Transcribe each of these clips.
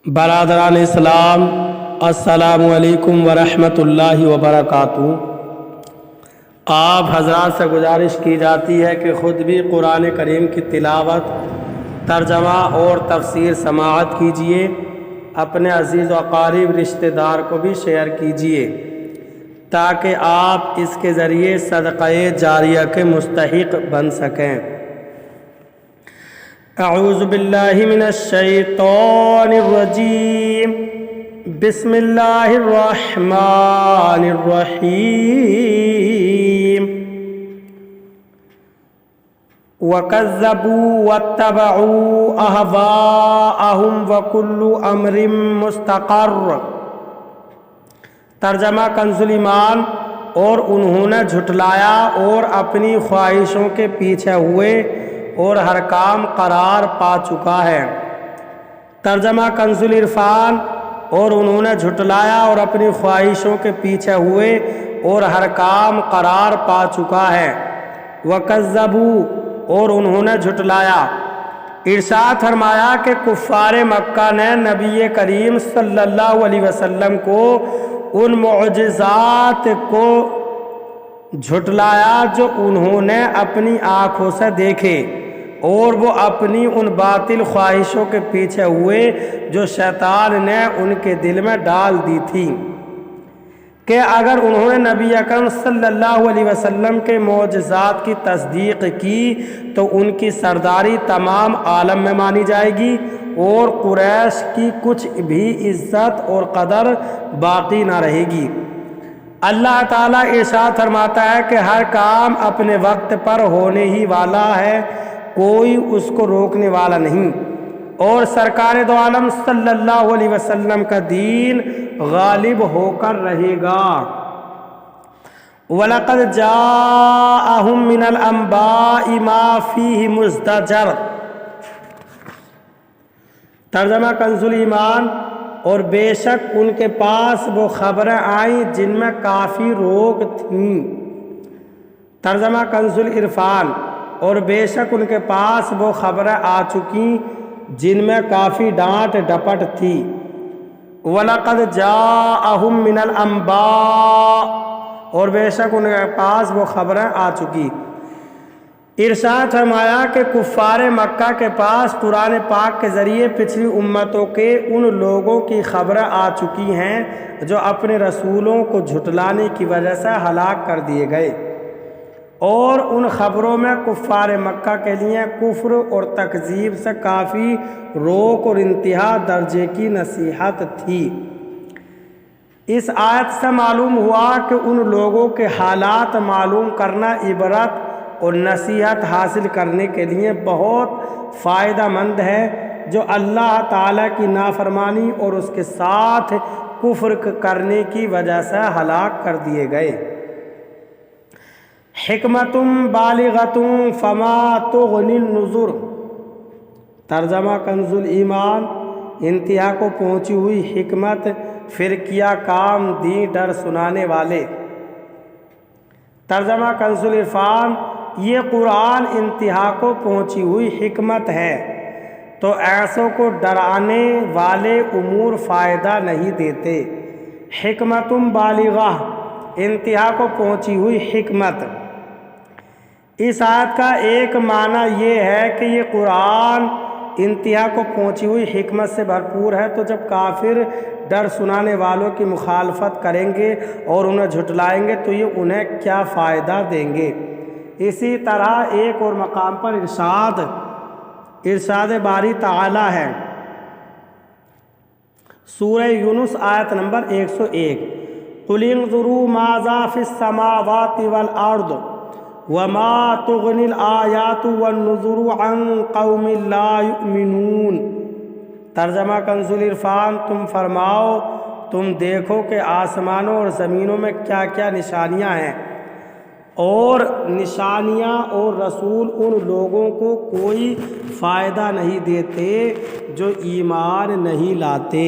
برادران اسلام، السلام علیکم ورحمۃ اللہ وبرکاتہ۔ آپ حضرات سے گزارش کی جاتی ہے کہ خود بھی قرآن کریم کی تلاوت، ترجمہ اور تفسیر سماعت کیجیے، اپنے عزیز و اقارب رشتہ دار کو بھی شیئر کیجیے تاکہ آپ اس کے ذریعے صدقہ جاریہ کے مستحق بن سکیں۔ اعوذ باللہ من الشیطان الرجیم، بسم اللہ الرحمن الرحیم۔ وَكَذَّبُوا وَاتَّبَعُوا أَهْوَاءَهُمْ وَكُلُّ أَمْرٍ مُسْتَقَرٌّ۔ ترجمہ کنز ایمان، اور انہوں نے جھٹلایا اور اپنی خواہشوں کے پیچھے ہوئے اور ہر کام قرار پا چکا ہے۔ ترجمہ کنز العرفان، اور انہوں نے جھٹلایا اور اپنی خواہشوں کے پیچھے ہوئے اور ہر کام قرار پا چکا ہے۔ وَكَذَّبُوا، اور انہوں نے جھٹلایا۔ ارشاد فرمایا کہ کفار مکہ نے نبی کریم صلی اللہ علیہ وسلم کو ان معجزات کو جھٹلایا جو انہوں نے اپنی آنکھوں سے دیکھے، اور وہ اپنی ان باطل خواہشوں کے پیچھے ہوئے جو شیطان نے ان کے دل میں ڈال دی تھی کہ اگر انہوں نے نبی اکرم صلی اللہ علیہ وسلم کے معجزات کی تصدیق کی تو ان کی سرداری تمام عالم میں مانی جائے گی اور قریش کی کچھ بھی عزت اور قدر باقی نہ رہے گی۔ اللہ تعالیٰ ارشاد فرماتا ہے کہ ہر کام اپنے وقت پر ہونے ہی والا ہے، کوئی اس کو روکنے والا نہیں، اور سرکار دو عالم صلی اللہ علیہ وسلم کا دین غالب ہو کر رہے گا۔ وَلَقَدْ جَاءَهُم مِّنَ الْأَنبَاءِ مَا فِيهِ مُزْدَجَرٌ۔ ترجمہ کنز ایمان، اور بے شک ان کے پاس وہ خبریں آئیں جن میں کافی روک تھیں۔ ترجمہ کنز العرفان، اور بے شک ان کے پاس وہ خبریں آ چکیں جن میں کافی ڈانٹ ڈپٹ تھی۔ وَلَقَدْ جَاءَهُم مِّنَ الْأَنبَاءِ، اور بے شک ان کے پاس وہ خبریں آ چکی۔ ارشاد فرمایا کہ کفار مکہ کے پاس قرآن پاک کے ذریعے پچھلی امتوں کے ان لوگوں کی خبریں آ چکی ہیں جو اپنے رسولوں کو جھٹلانے کی وجہ سے ہلاک کر دیے گئے، اور ان خبروں میں کفار مکہ کے لیے کفر اور تکذیب سے کافی روک اور انتہا درجے کی نصیحت تھی۔ اس آیت سے معلوم ہوا کہ ان لوگوں کے حالات معلوم کرنا عبرت اور نصیحت حاصل کرنے کے لیے بہت فائدہ مند ہے، جو اللہ تعالیٰ کی نافرمانی اور اس کے ساتھ کفر کرنے کی وجہ سے ہلاک کر دیے گئے۔ حکمت بالغۃ فما تغنی النذر۔ ترجمہ کنز ایمان، انتہا کو پہنچی ہوئی حکمت، پھر کیا کام دی ڈر سنانے والے۔ ترجمہ کنز العرفان، یہ قرآن انتہا کو پہنچی ہوئی حکمت ہے تو ایسوں کو ڈرانے والے امور فائدہ نہیں دیتے۔ حکمت بالغہ، انتہا کو پہنچی ہوئی حکمت۔ اس آیت کا ایک معنی یہ ہے کہ یہ قرآن انتہا کو پہنچی ہوئی حکمت سے بھرپور ہے، تو جب کافر ڈر سنانے والوں کی مخالفت کریں گے اور انہیں جھٹلائیں گے تو یہ انہیں کیا فائدہ دیں گے۔ اسی طرح ایک اور مقام پر ارشاد باری تعالی ہے، سورہ یونس آیت نمبر 101، قُلِ انظُرُوا مَاذَا فِي السَّمَاوَاتِ وَالْأَرْضِ وَمَا تُغْنِي الْآيَاتُ وَالنُّذُرُ عَنْ قَوْمٍ لَا يُؤْمِنُونَ۔ ترجمہ کنز العرفان، تم فرماؤ تم دیکھو کہ آسمانوں اور زمینوں میں کیا کیا نشانیاں ہیں، اور نشانیاں اور رسول ان لوگوں کو کوئی فائدہ نہیں دیتے جو ایمان نہیں لاتے۔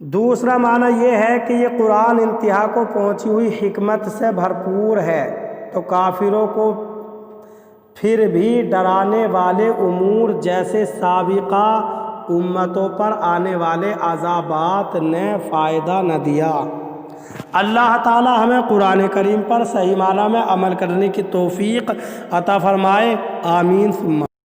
دوسرا معنی یہ ہے کہ یہ قرآن انتہا کو پہنچی ہوئی حکمت سے بھرپور ہے تو کافروں کو پھر بھی ڈرانے والے امور جیسے سابقہ امتوں پر آنے والے عذابات نے فائدہ نہ دیا۔ اللہ تعالی ہمیں قرآن کریم پر صحیح معنی میں عمل کرنے کی توفیق عطا فرمائے، آمین ثم